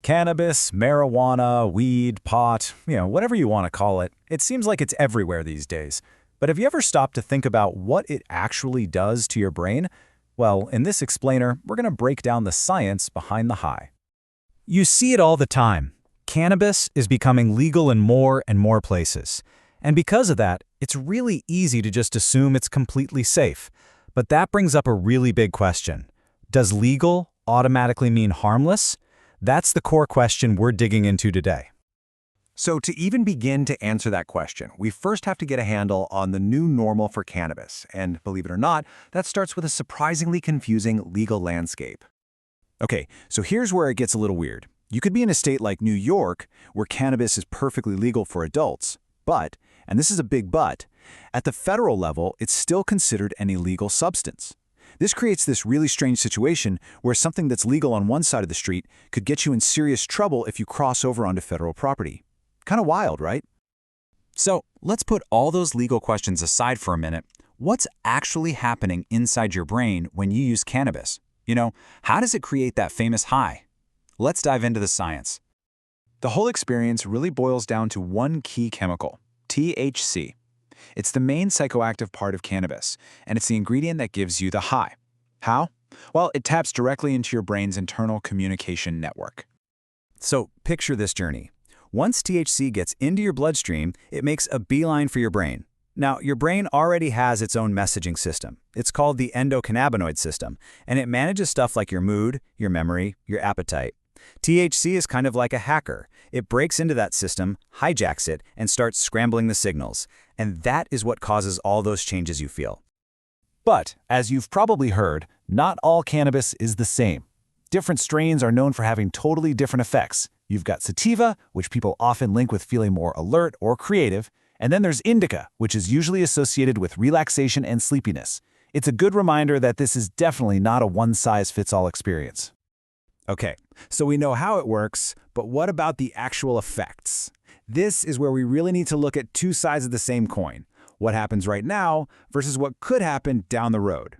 Cannabis, marijuana, weed, pot, whatever you want to call it, it seems like it's everywhere these days. But have you ever stopped to think about what it actually does to your brain? Well, in this explainer, we're going to break down the science behind the high. You see it all the time. Cannabis is becoming legal in more and more places. And because of that, it's really easy to just assume it's completely safe. But that brings up a really big question. Does legal automatically mean harmless? That's the core question we're digging into today. So to even begin to answer that question, we first have to get a handle on the new normal for cannabis. And believe it or not, that starts with a surprisingly confusing legal landscape. Okay, so here's where it gets a little weird. You could be in a state like New York, where cannabis is perfectly legal for adults, but, and this is a big but, at the federal level, it's still considered an illegal substance. This creates this really strange situation where something that's legal on one side of the street could get you in serious trouble if you cross over onto federal property. Kind of wild, right? So let's put all those legal questions aside for a minute. What's actually happening inside your brain when you use cannabis? How does it create that famous high? Let's dive into the science. The whole experience really boils down to one key chemical, THC. It's the main psychoactive part of cannabis, and it's the ingredient that gives you the high. How? Well, it taps directly into your brain's internal communication network. So picture this journey. Once THC gets into your bloodstream, it makes a beeline for your brain. Now, your brain already has its own messaging system. It's called the endocannabinoid system, and it manages stuff like your mood, your memory, your appetite. THC is kind of like a hacker. It breaks into that system, hijacks it, and starts scrambling the signals. And that is what causes all those changes you feel. But, as you've probably heard, not all cannabis is the same. Different strains are known for having totally different effects. You've got sativa, which people often link with feeling more alert or creative, and then there's indica, which is usually associated with relaxation and sleepiness. It's a good reminder that this is definitely not a one-size-fits-all experience. Okay, so we know how it works, but what about the actual effects? This is where we really need to look at two sides of the same coin. What happens right now versus what could happen down the road.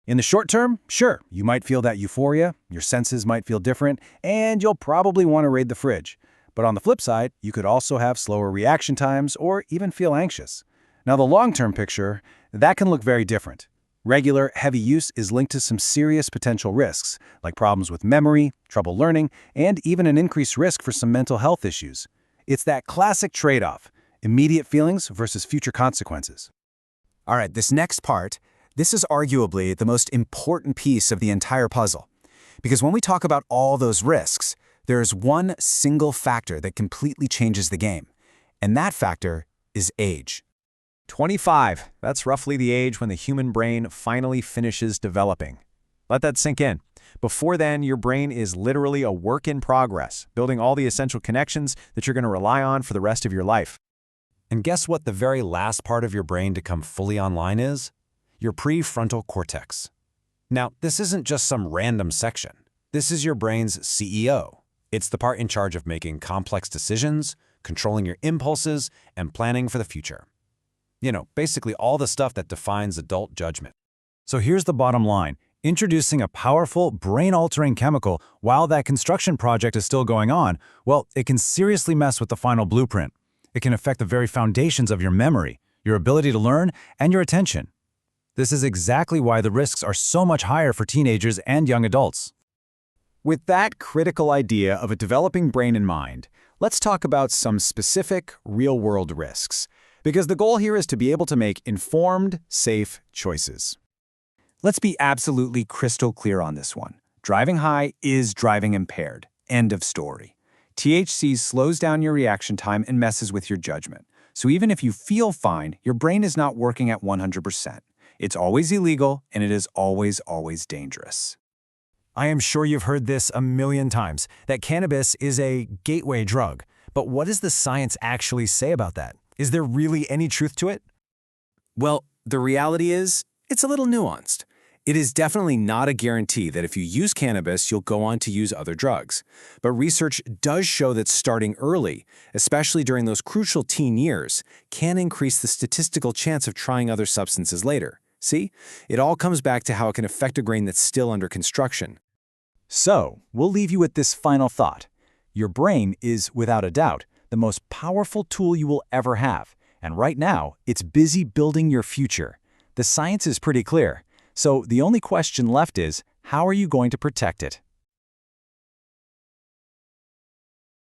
In the short term, sure, you might feel that euphoria, your senses might feel different, and you'll probably want to raid the fridge. But on the flip side, you could also have slower reaction times or even feel anxious. Now, the long-term picture, that can look very different. Regular, heavy use is linked to some serious potential risks, like problems with memory, trouble learning, and even an increased risk for some mental health issues. It's that classic trade-off, immediate feelings versus future consequences. All right, this next part, this is arguably the most important piece of the entire puzzle. Because when we talk about all those risks, there is one single factor that completely changes the game. And that factor is age. 25, that's roughly the age when the human brain finally finishes developing. Let that sink in. Before then, your brain is literally a work in progress, building all the essential connections that you're going to rely on for the rest of your life. And guess what the very last part of your brain to come fully online is? Your prefrontal cortex. Now, this isn't just some random section. This is your brain's CEO. It's the part in charge of making complex decisions, controlling your impulses, and planning for the future. Basically all the stuff that defines adult judgment. So here's the bottom line. Introducing a powerful, brain-altering chemical while that construction project is still going on, well, it can seriously mess with the final blueprint. It can affect the very foundations of your memory, your ability to learn, and your attention. This is exactly why the risks are so much higher for teenagers and young adults. With that critical idea of a developing brain in mind, let's talk about some specific, real-world risks. Because the goal here is to be able to make informed, safe choices. Let's be absolutely crystal clear on this one. Driving high is driving impaired. End of story. THC slows down your reaction time and messes with your judgment. So even if you feel fine, your brain is not working at 100%. It's always illegal, and it is always, always dangerous. I am sure you've heard this a million times, that cannabis is a gateway drug. But what does the science actually say about that? Is there really any truth to it? Well, the reality is, it's a little nuanced. It is definitely not a guarantee that if you use cannabis, you'll go on to use other drugs. But research does show that starting early, especially during those crucial teen years, can increase the statistical chance of trying other substances later. See? It all comes back to how it can affect a brain that's still under construction. So, we'll leave you with this final thought. Your brain is, without a doubt, the most powerful tool you will ever have, and right now, it's busy building your future. The science is pretty clear, so the only question left is, how are you going to protect it?